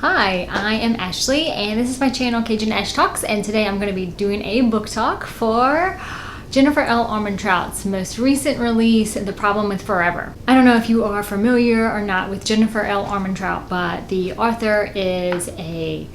Hi, I am Ashley and this is my channel CajunAsh Talks, and today I'm going to be doing a book talk for Jennifer L Armentrout's most recent release, The Problem with Forever. I don't know if you are familiar or not with Jennifer L Armentrout, but the author is a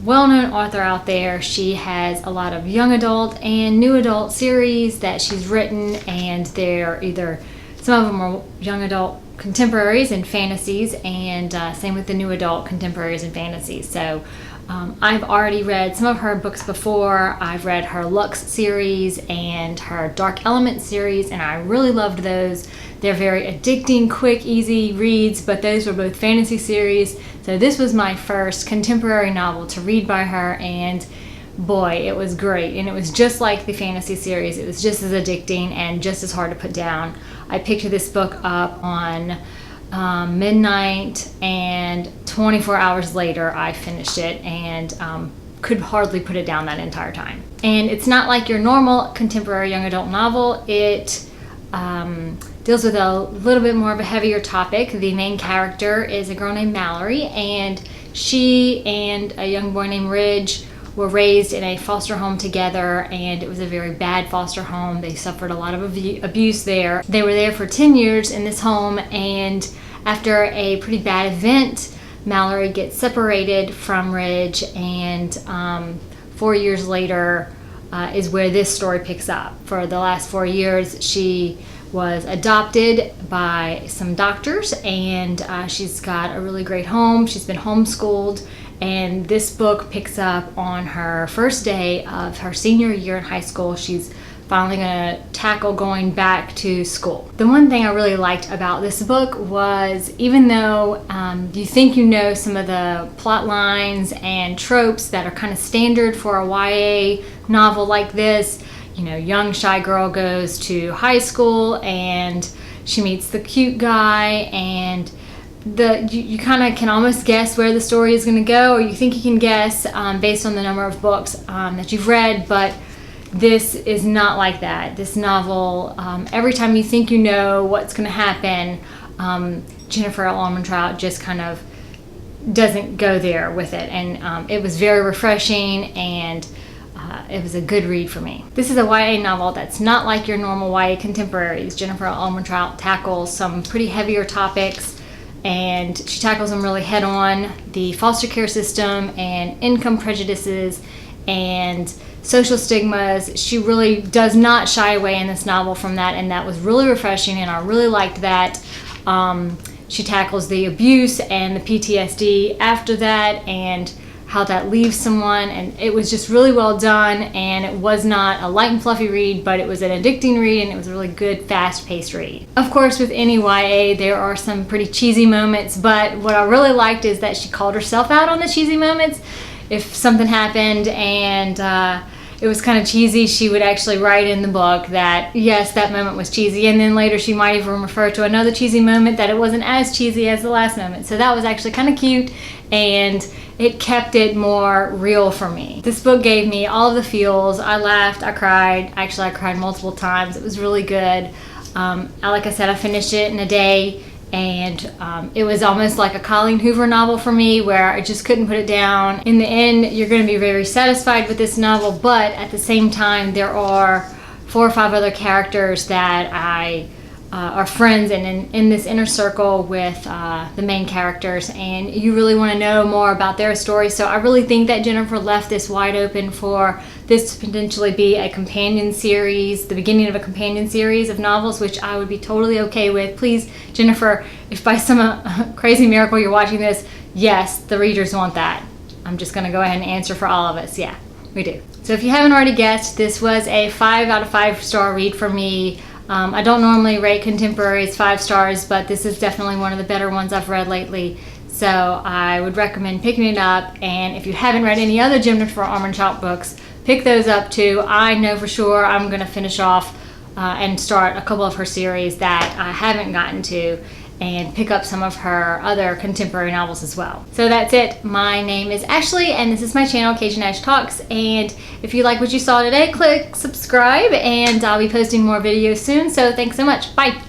well-known author out there. She has a lot of young adult and new adult series that she's written, and they're either, some of them are young adult contemporaries and fantasies, and same with the new adult contemporaries and fantasies. So I've already read some of her books before. I've read her Lux series and her Dark Element series, and I really loved those. They're very addicting, quick, easy reads, but those were both fantasy series. So this was my first contemporary novel to read by her, and boy, it was great. And it was just like the fantasy series. It was just as addicting and just as hard to put down. I picked this book up on midnight, and 24 hours later I finished it, and could hardly put it down that entire time. And it's not like your normal contemporary young adult novel. It deals with a little bit more of a heavier topic. The main character is a girl named Mallory, and she and a young boy named Ridge were raised in a foster home together, and it was a very bad foster home. They suffered a lot of abuse there. They were there for 10 years in this home, and after a pretty bad event, Mallory gets separated from Ridge, and 4 years later is where this story picks up. For the last 4 years, she was adopted by some doctors, and she's got a really great home. She's been homeschooled, and this book picks up on her first day of her senior year in high school. She's finally going to tackle going back to school. The one thing I really liked about this book was, even though you think you know some of the plot lines and tropes that are kind of standard for a YA novel like this, you know, young shy girl goes to high school and she meets the cute guy, and you kind of can almost guess where the story is going to go, or you think you can guess based on the number of books that you've read. But this is not like that. This novel, every time you think you know what's going to happen, Jennifer L Armentrout just kind of doesn't go there with it, and it was very refreshing, and it was a good read for me. This is a YA novel that's not like your normal YA contemporaries. Jennifer L Armentrout tackles some pretty heavier topics, and she tackles them really head on. The foster care system and income prejudices and social stigmas. She really does not shy away in this novel from that, and that was really refreshing, and I really liked that. She tackles the abuse and the PTSD after that, and how that leaves someone, and it was just really well done. And it was not a light and fluffy read, but it was an addicting read, and it was a really good, fast-paced read. Of course, with any YA, there are some pretty cheesy moments, but what I really liked is that she called herself out on the cheesy moments. If something happened and it was kind of cheesy, she would actually write in the book that, yes, that moment was cheesy, and then later she might even refer to another cheesy moment that it wasn't as cheesy as the last moment. So that was actually kind of cute, and it kept it more real for me. This book gave me all of the feels. I laughed, I cried. Actually, I cried multiple times. It was really good. Like I said, I finished it in a day, and it was almost like a Colleen Hoover novel for me, where I just couldn't put it down. In the end, you're going to be very satisfied with this novel, but at the same time, there are 4 or 5 other characters that are friends and in this inner circle with the main characters, and you really want to know more about their story. So I really think that Jennifer left this wide open for this to potentially be a companion series, the beginning of a companion series of novels, which I would be totally okay with. Please, Jennifer, if by some crazy miracle you're watching this, yes, the readers want that. I'm just going to go ahead and answer for all of us. Yeah, we do. So if you haven't already guessed, this was a 5 out of 5 star read for me. I don't normally rate contemporaries 5 stars, but this is definitely one of the better ones I've read lately. So I would recommend picking it up. And if you haven't read any other Jennifer Armentrout books, pick those up too. I know for sure I'm going to finish off and start a couple of her series that I haven't gotten to, and pick up some of her other contemporary novels as well. So that's it. My name is Ashley, and this is my channel, CajunAsh Talks. And if you like what you saw today, click subscribe, and I'll be posting more videos soon. So thanks so much. Bye.